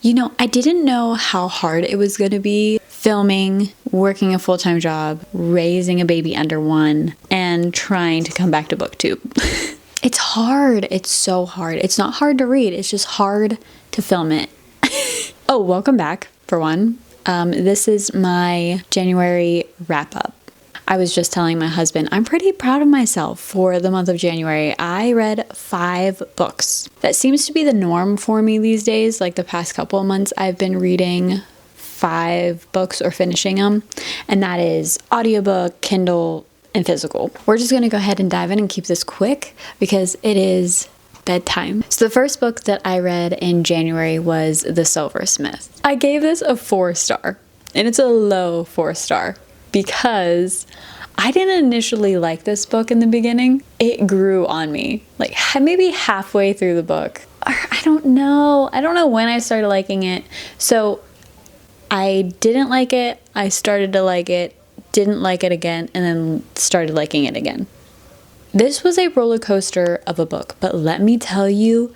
I didn't know how hard it was going to be filming, working a full-time job, raising a baby under 1, and trying to come back to BookTube. It's hard. It's so hard. It's not hard to read. It's just hard to film it. Oh, welcome back, for one. This is my January wrap-up. I was just telling my husband, I'm pretty proud of myself for the month of January. I read 5 books. That seems to be the norm for me these days. Like the past couple of months, I've been reading 5 books or finishing them. And that is audiobook, Kindle, and physical. We're just going to go ahead and dive in and keep this quick because it is bedtime. So the first book that I read in January was The Silversmith. I gave this a 4-star, and it's a low 4-star. Because I didn't initially like this book in the beginning. It grew on me, like maybe halfway through the book. Or I don't know when I started liking it. So I didn't like it, I started to like it, didn't like it again, and then started liking it again. This was a roller coaster of a book, but let me tell you,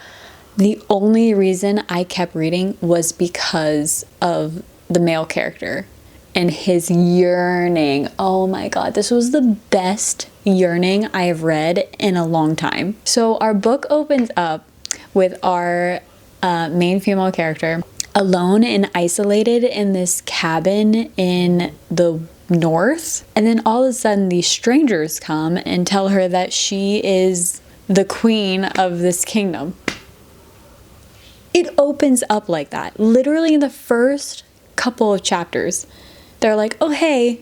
the only reason I kept reading was because of the male character. And his yearning. Oh my God, this was the best yearning I have read in a long time. So our book opens up with our main female character alone and isolated in this cabin in the north. And then all of a sudden these strangers come and tell her that she is the queen of this kingdom. It opens up like that. Literally in the first couple of chapters. They're like, oh, hey,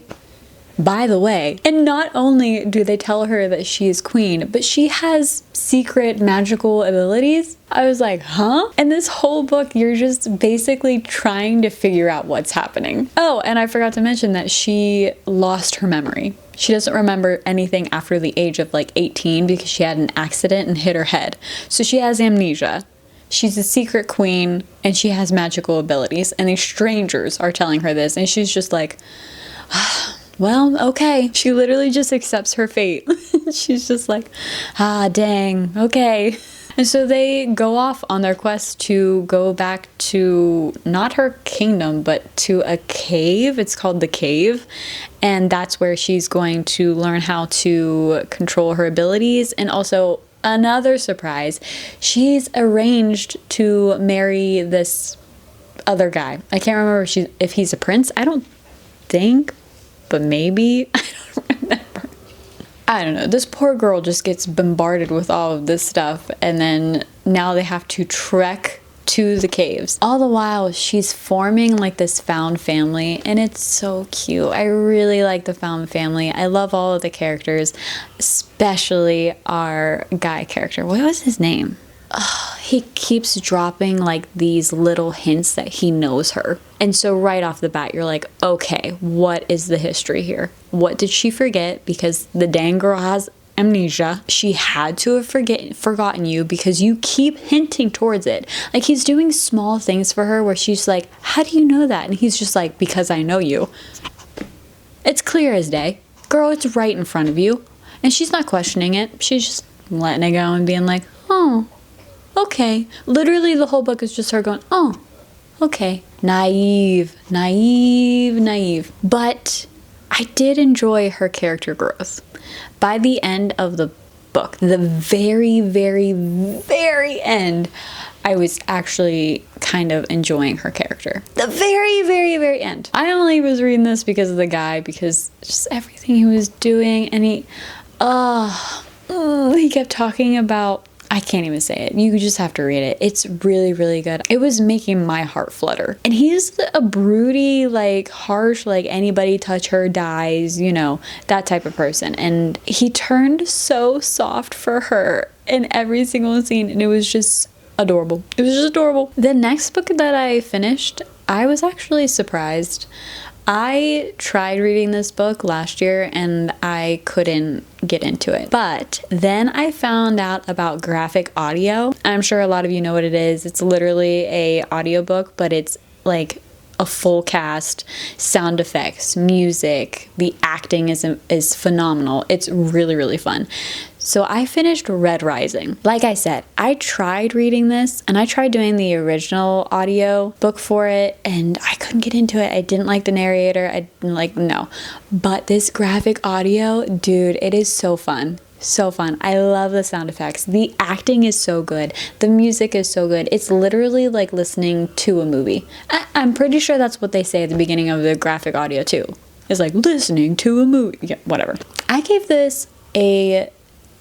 by the way. And not only do they tell her that she is queen, but she has secret magical abilities. I was like, huh? And this whole book, you're just basically trying to figure out what's happening. Oh, and I forgot to mention that she lost her memory. She doesn't remember anything after the age of like 18 because she had an accident and hit her head. So she has amnesia. She's a secret queen and she has magical abilities, and these strangers are telling her this, and she's just like, well, okay. She literally just accepts her fate. She's just like, dang, okay. And so they go off on their quest to go back to not her kingdom, but to a cave. It's called the Cave. And that's where she's going to learn how to control her abilities, and also another surprise, she's arranged to marry this other guy. I can't remember if he's a prince. I don't think, but maybe. I don't remember. I don't know. This poor girl just gets bombarded with all of this stuff, and then now they have to trek to the caves. All the while, she's forming like this found family, and it's so cute. I really like the found family. I love all of the characters, especially our guy character. What was his name? Oh, he keeps dropping like these little hints that he knows her. And so right off the bat, you're like, okay, what is the history here? What did she forget? Because the dang girl has amnesia. She had to have forgotten you because you keep hinting towards it. Like, he's doing small things for her where she's like, how do you know that? And he's just like, because I know you. It's clear as day. Girl, it's right in front of you. And she's not questioning it. She's just letting it go and being like, oh, okay. Literally the whole book is just her going, oh, okay. Naive. But I did enjoy her character growth. By the end of the book, the very, very, very end, I was actually kind of enjoying her character. The very, very, very end. I only was reading this because of the guy, because just everything he was doing, and he kept talking about, I can't even say it. You just have to read it. It's really, really good. It was making my heart flutter. And he's a broody, like harsh, like anybody touch her dies, that type of person. And he turned so soft for her in every single scene. And it was just adorable. It was just adorable. The next book that I finished, I was actually surprised. I tried reading this book last year and I couldn't get into it. But then I found out about graphic audio. I'm sure a lot of you know what it is. It's literally a audiobook, but it's like a full cast, sound effects, music. The acting is phenomenal. It's really, really fun. So I finished Red Rising. Like I said, I tried reading this and I tried doing the original audio book for it and I couldn't get into it. I didn't like the narrator. I didn't like, no. But this graphic audio, dude, it is so fun. So fun. I love the sound effects. The acting is so good. The music is so good. It's literally like listening to a movie. I'm pretty sure that's what they say at the beginning of the graphic audio too. It's like listening to a movie. Yeah, whatever. I gave this a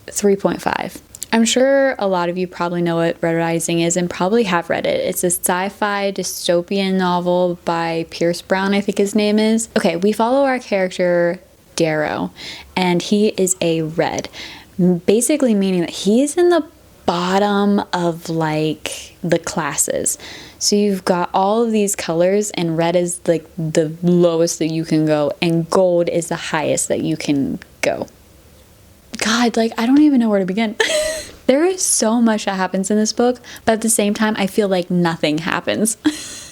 3.5. I'm sure a lot of you probably know what Red Rising is and probably have read it. It's a sci-fi dystopian novel by Pierce Brown, I think his name is. Okay, we follow our character Darrow, and he is a red, basically meaning that he's in the bottom of like the classes. So you've got all of these colors and red is like the lowest that you can go and gold is the highest that you can go. God, like I don't even know where to begin. There is so much that happens in this book, but at the same time I feel like nothing happens.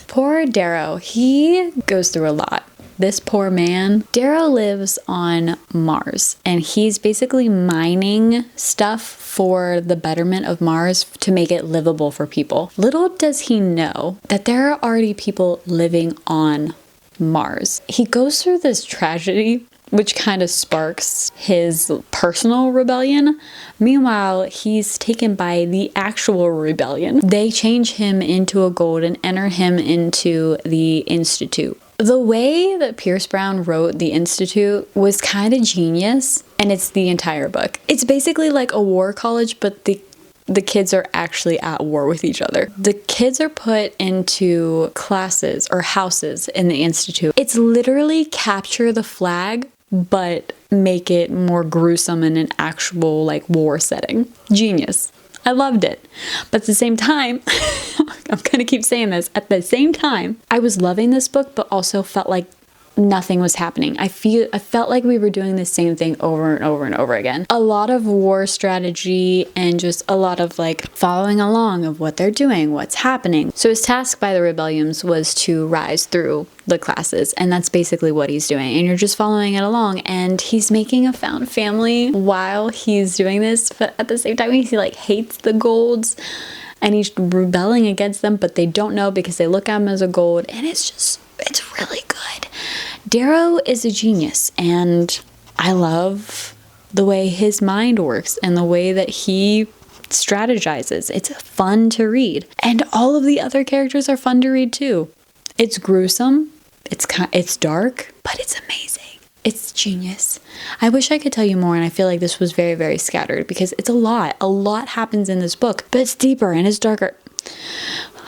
Poor Darrow, he goes through a lot. This poor man. Darrow lives on Mars and he's basically mining stuff for the betterment of Mars to make it livable for people. Little does he know that there are already people living on Mars. He goes through this tragedy which kind of sparks his personal rebellion. Meanwhile, he's taken by the actual rebellion. They change him into a gold and enter him into the Institute. The way that Pierce Brown wrote The Institute was kind of genius, and it's the entire book. It's basically like a war college, but the kids are actually at war with each other. The kids are put into classes or houses in the Institute. It's literally capture the flag, but make it more gruesome in an actual like war setting. Genius. I loved it. But at the same time, I'm gonna keep saying this, at the same time, I was loving this book, but also felt like nothing was happening. I felt like we were doing the same thing over and over and over again. A lot of war strategy and just a lot of like following along of what they're doing, what's happening. So his task by the rebellions was to rise through the classes, and that's basically what he's doing. And you're just following it along, and he's making a found family while he's doing this, but at the same time he like hates the golds and he's rebelling against them, but they don't know because they look at him as a gold, and it's really good. Darrow is a genius, and I love the way his mind works and the way that he strategizes. It's fun to read, and all of the other characters are fun to read too. It's gruesome, it's dark, but it's amazing. It's genius. I wish I could tell you more, and I feel like this was very, very scattered because it's a lot. A lot happens in this book, but it's deeper and it's darker.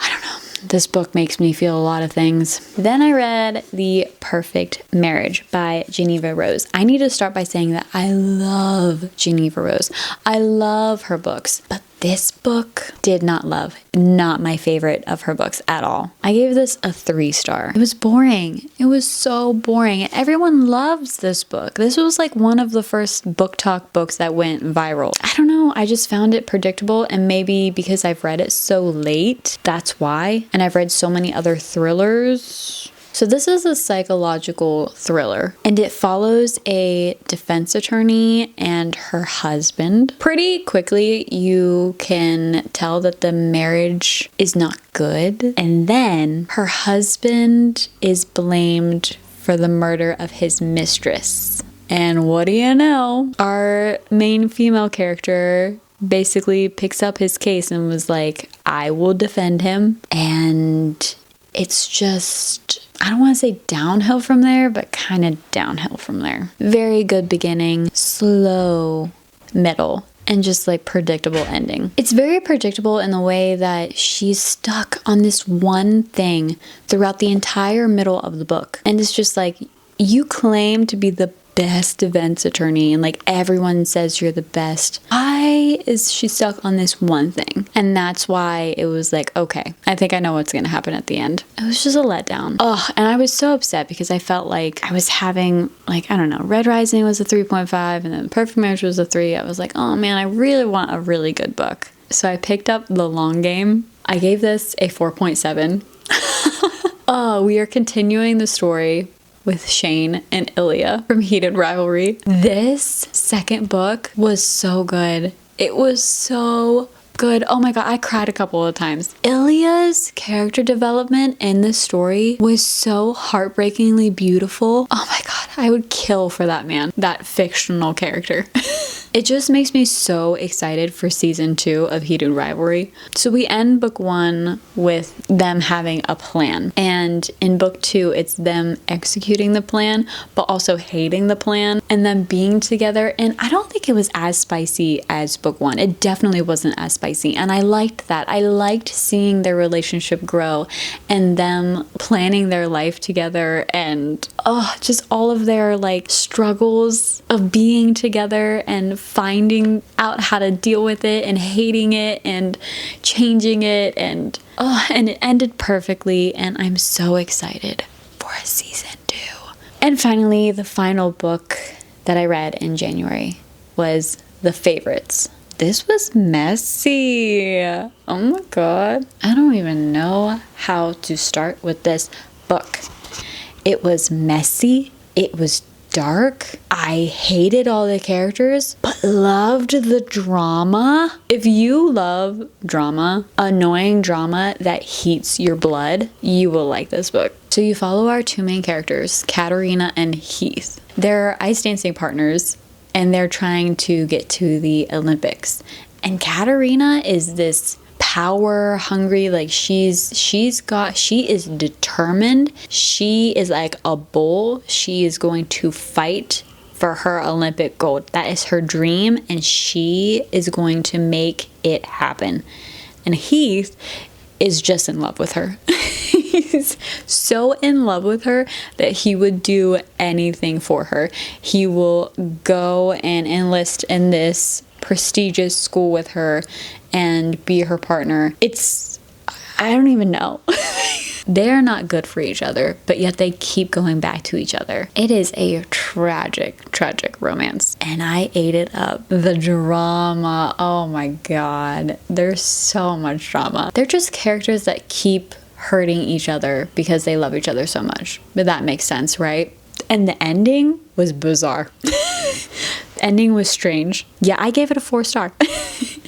I don't know. This book makes me feel a lot of things. Then I read The Perfect Marriage by Geneva Rose. I need to start by saying that I love Geneva Rose. I love her books, but this book did not love. Not my favorite of her books at all. I gave this a 3-star. It was boring. It was so boring. And everyone loves this book. This was like one of the first book talk books that went viral. I don't know. I just found it predictable, and maybe because I've read it so late, that's why. And I've read so many other thrillers. So this is a psychological thriller, and it follows a defense attorney and her husband. Pretty quickly, you can tell that the marriage is not good, and then her husband is blamed for the murder of his mistress. And what do you know? Our main female character basically picks up his case and was like, I will defend him. And it's just, I don't want to say downhill from there, but kind of downhill from there. Very good beginning, slow middle, and just like predictable ending. It's very predictable in the way that she's stuck on this one thing throughout the entire middle of the book. And it's just like, you claim to be the best defense attorney and like everyone says you're the best. Why is she stuck on this one thing? And that's why it was like, okay, I think I know what's gonna happen at the end. It was just a letdown. Oh, and I was so upset because I felt like I was having like, I don't know, Red Rising was a 3.5 and then Perfect Marriage was a 3. I was like, oh man, I really want a really good book. So I picked up The Long Game. I gave this a 4.7. Oh, we are continuing the story with Shane and Ilya from Heated Rivalry. This second book was so good. It was so good. Oh my god, I cried a couple of times. Ilya's character development in this story was so heartbreakingly beautiful. Oh my god, I would kill for that man, that fictional character. It just makes me so excited for season 2 of Heated Rivalry. So we end book 1 with them having a plan. And in book 2, it's them executing the plan, but also hating the plan and them being together. And I don't think it was as spicy as book 1. It definitely wasn't as spicy. And I liked that. I liked seeing their relationship grow and them planning their life together and just all of their like struggles of being together and finding out how to deal with it and hating it and changing it and it ended perfectly, and I'm so excited for a season 2. And finally, the final book that I read in January was The Favorites. This was messy. Oh my god. I don't even know how to start with this book. It was messy. It was dark. I hated all the characters, but loved the drama. If you love drama, annoying drama that heats your blood, you will like this book. So you follow our 2 main characters, Katerina and Heath. They're ice dancing partners, and they're trying to get to the Olympics. And Katerina is this power hungry, like she is determined. She is like a bull. She is going to fight for her Olympic gold. That is her dream, and she is going to make it happen. And Heath is just in love with her. He's so in love with her that he would do anything for her. He will go and enlist in this prestigious school with her and be her partner. I don't even know. They're not good for each other, but yet they keep going back to each other. It is a tragic, tragic romance. And I ate it up. The drama, oh my god. There's so much drama. They're just characters that keep hurting each other because they love each other so much. But that makes sense, right? And the ending was bizarre. The ending was strange. Yeah, I gave it a 4 star.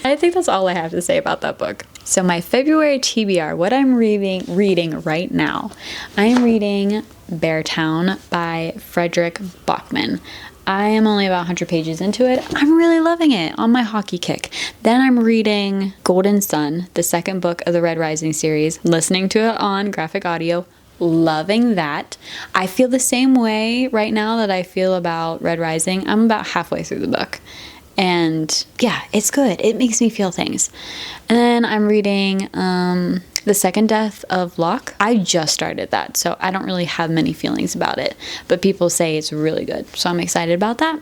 I think that's all I have to say about that book. So my February TBR, what I'm reading right now, I am reading Beartown by Fredrik Backman. I am only about 100 pages into it. I'm really loving it, on my hockey kick. Then I'm reading Golden Sun, the second book of the Red Rising series, listening to it on graphic audio. Loving that. I feel the same way right now that I feel about Red Rising. I'm about halfway through the book. And yeah, it's good. It makes me feel things. And then I'm reading The Second Death of Locke. I just started that, so I don't really have many feelings about it. But people say it's really good, so I'm excited about that.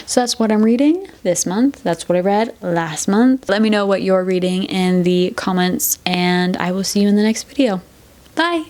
So that's what I'm reading this month. That's what I read last month. Let me know what you're reading in the comments, and I will see you in the next video. Bye!